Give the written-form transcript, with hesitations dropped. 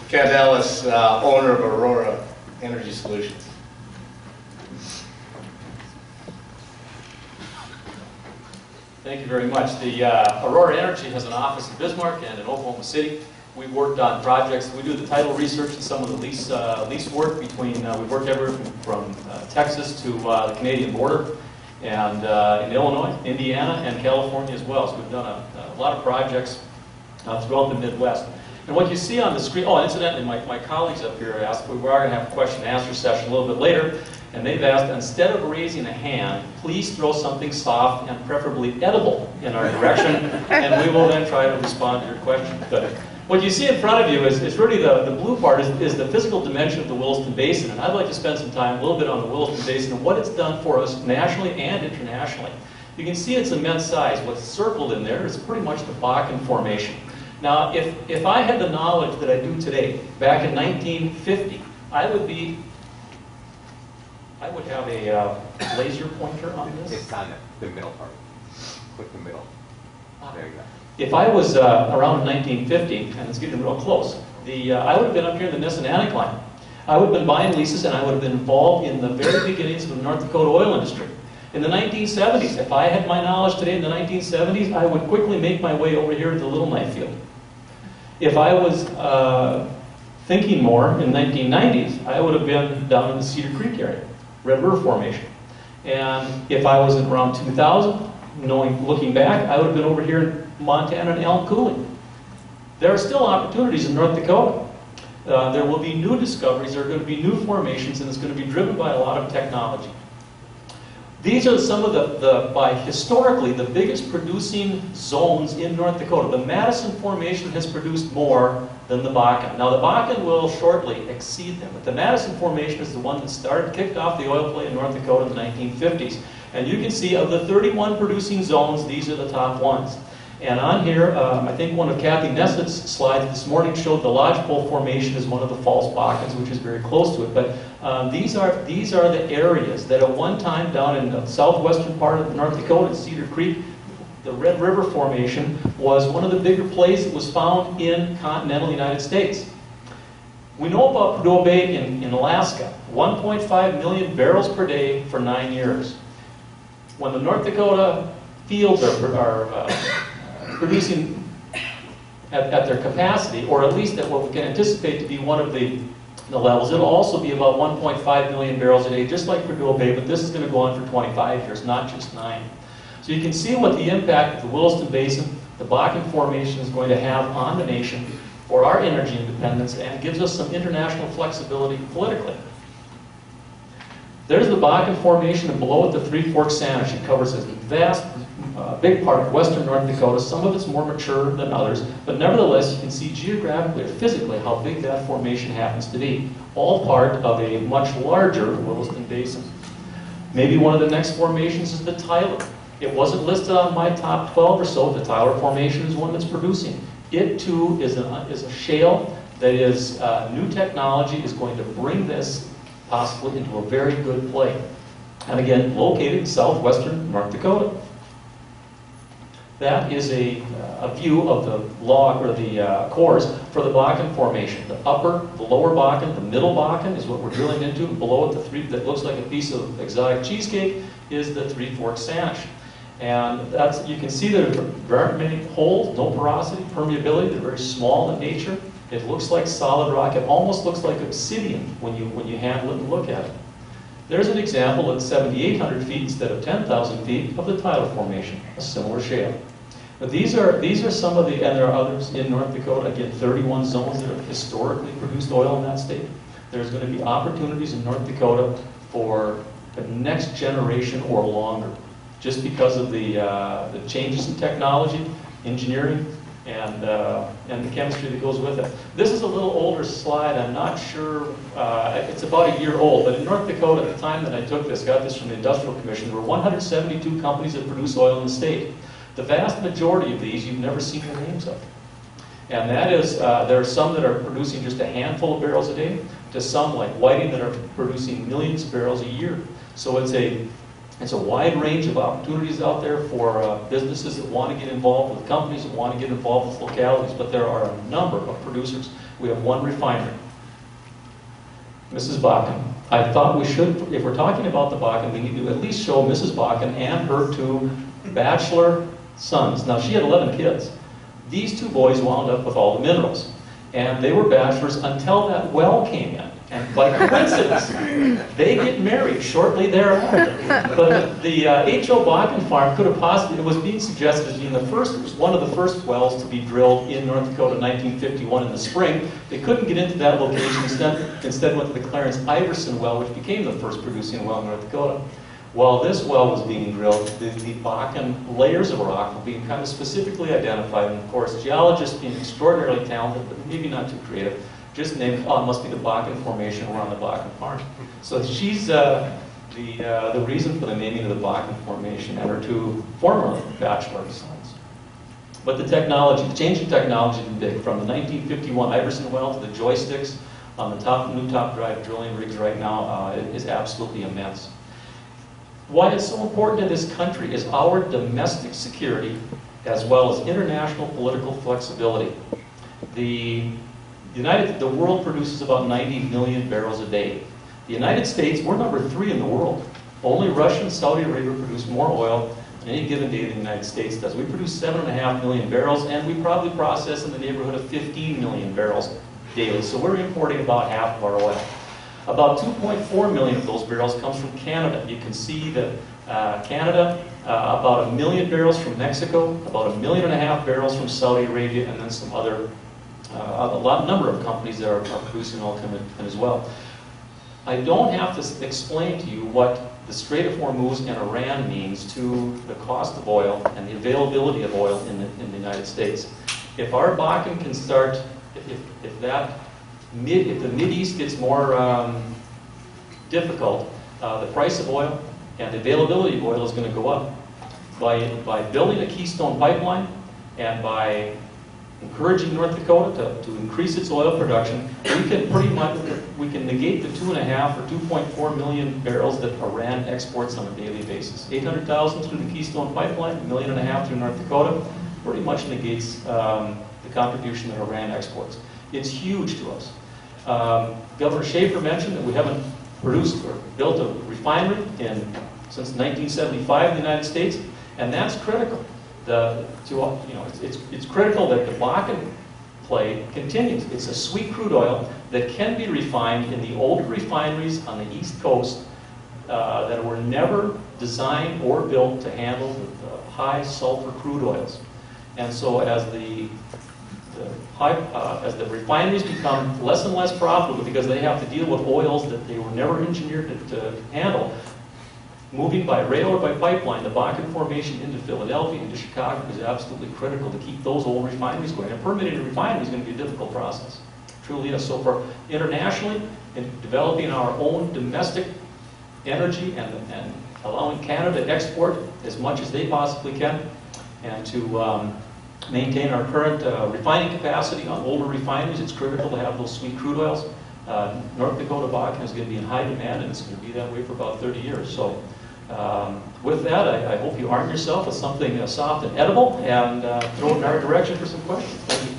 Ken Ellis, owner of Aurora Energy Solutions. Thank you very much. The Aurora Energy has an office in Bismarck and in Oklahoma City. We've worked on projects. We do the title research and some of the lease work between, we've worked everywhere from Texas to the Canadian border, and in Illinois, Indiana, and California as well. So we've done a lot of projects throughout the Midwest. And what you see on the screen, oh, incidentally, my colleagues up here asked, we are going to have a question and answer session a little bit later, and they've asked, instead of raising a hand, please throw something soft and preferably edible in our direction, and we will then try to respond to your question. But what you see in front of you is really the blue part is the physical dimension of the Williston Basin, and I'd like to spend some time a little bit on the Williston Basin and what it's done for us nationally and internationally. You can see its immense size. What's circled in there is pretty much the Bakken Formation. Now, if I had the knowledge that I do today, back in 1950, I would have a laser pointer on this. It's on the middle part. Click the middle. There you go. If I was around 1950, and it's getting real close, I would have been up here in the Nissinanic line. I would have been buying leases, and I would have been involved in the very beginnings of the North Dakota oil industry. In the 1970s, if I had my knowledge today in the 1970s, I would quickly make my way over here to the Little Knife Field. If I was thinking more in the 1990s, I would have been down in the Cedar Creek area, Red River Formation. And if I was around 2000, looking back, I would have been over here in Montana and Elm Coulee. There are still opportunities in North Dakota. There will be new discoveries, there are going to be new formations, and it's going to be driven by a lot of technology. These are some of by historically, the biggest producing zones in North Dakota. The Madison Formation has produced more than the Bakken. Now the Bakken will shortly exceed them, but the Madison Formation is the one that kicked off the oil play in North Dakota in the 1950s. And you can see of the 31 producing zones, these are the top ones. And on here, I think one of Kathy Nessett's slides this morning showed the Lodgepole Formation as one of the false Bakkens, which is very close to it. But these are the areas that at one time down in the southwestern part of North Dakota, Cedar Creek, the Red River Formation was one of the bigger plays that was found in continental United States. We know about Prudhoe Bay in Alaska, 1.5 million barrels per day for 9 years. When the North Dakota fields are producing at their capacity, or at least at what we can anticipate to be one of the levels, it'll also be about 1.5 million barrels a day, just like Prudhoe Bay, but this is going to go on for 25 years, not just 9. So you can see what the impact of the Williston Basin, the Bakken Formation is going to have on the nation for our energy independence, and it gives us some international flexibility politically. There's the Bakken Formation, and below it the Three Forks Sanish. It covers a vast, big part of western North Dakota. Some of it's more mature than others, but nevertheless you can see geographically or physically how big that formation happens to be. All part of a much larger Williston Basin. Maybe one of the next formations is the Tyler. It wasn't listed on my top 12 or so. The Tyler Formation is one that's producing. It too is a shale that is new technology is going to bring this possibly into a very good play. And again, located in southwestern North Dakota. That is a view of the log or the cores for the Bakken Formation. The upper, the lower Bakken, the middle Bakken is what we're drilling into. Below it, that looks like a piece of exotic cheesecake is the Three Forks Sanish. And you can see that there aren't many holes, no porosity, permeability. They're very small in nature. It looks like solid rock. It almost looks like obsidian when you handle it and look at it. There's an example at 7,800 feet instead of 10,000 feet of the Tyler Formation, a similar shale. But these are some of the, and there are others in North Dakota. Again, 31 zones that have historically produced oil in that state. There's going to be opportunities in North Dakota for the next generation or longer, just because of the changes in technology, engineering, and the chemistry that goes with it. This is a little older slide. I'm not sure, it's about a year old, but in North Dakota at the time that I took this, got this from the Industrial Commission, there were 172 companies that produce oil in the state. The vast majority of these you've never seen the names of. And that is, there are some that are producing just a handful of barrels a day, to some like Whiting that are producing millions of barrels a year. So it's It's a wide range of opportunities out there for businesses that want to get involved, with companies that want to get involved with localities, but there are a number of producers. We have one refinery, Mrs. Bakken. I thought we should, if we're talking about the Bakken, we need to at least show Mrs. Bakken and her 2 bachelor sons. Now, she had 11 kids. These 2 boys wound up with all the minerals. And they were bachelors until that well came in. And by coincidence, they get married shortly thereafter. But the H.O. Bakken farm could have possibly, it was being suggested as being the first, it was one of the first wells to be drilled in North Dakota in 1951 in the spring. They couldn't get into that location, instead went to the Clarence Iverson well, which became the first producing well in North Dakota. While this well was being drilled, the Bakken layers of rock were being kind of specifically identified, and of course, geologists being extraordinarily talented, but maybe not too creative, just named, oh, it must be the Bakken Formation, we're on the Bakken farm. So she's the reason for the naming of the Bakken Formation, and her 2 former bachelor sons. But the technology, the change in technology has been big. From the 1951 Iverson well to the joysticks on the new top drive drilling rigs right now is absolutely immense. Why it's so important to this country is our domestic security as well as international political flexibility. The world produces about 90 million barrels a day. The United States, we're number 3 in the world. Only Russia and Saudi Arabia produce more oil on any given day than the United States does. We produce 7.5 million barrels, and we probably process in the neighborhood of 15 million barrels daily. So we're importing about half of our oil. About 2.4 million of those barrels comes from Canada. You can see that Canada, about 1 million barrels from Mexico, about 1.5 million barrels from Saudi Arabia, and then some other, number of companies that are producing oil coming in as well. I don't have to explain to you what the Strait of Hormuz and Iran means to the cost of oil and the availability of oil in the United States. If our Bakken can start, if the Mideast gets more difficult, the price of oil and the availability of oil is going to go up. By building a Keystone pipeline and by encouraging North Dakota to increase its oil production, we can negate the 2.5 or 2.4 million barrels that Iran exports on a daily basis. 800,000 through the Keystone pipeline, 1.5 million through North Dakota, pretty much negates the contribution that Iran exports. It's huge to us. Governor Schaefer mentioned that we haven't produced or built a refinery since 1975 in the United States, and that's critical. It's critical that the Bakken play continues. It's a sweet crude oil that can be refined in the older refineries on the East Coast that were never designed or built to handle the high sulfur crude oils. And so as the refineries become less and less profitable because they have to deal with oils that they were never engineered to handle, moving by rail or by pipeline, the Bakken Formation into Philadelphia, into Chicago is absolutely critical to keep those old refineries going. And permitting a refinery is going to be a difficult process. Truly is. So for internationally, in developing our own domestic energy and allowing Canada to export as much as they possibly can, and to maintain our current refining capacity on older refineries, it's critical to have those sweet crude oils. North Dakota Bakken is going to be in high demand, and it's going to be that way for about 30 years. So with that, I hope you arm yourself with something soft and edible, and throw it in our direction for some questions. Thank you.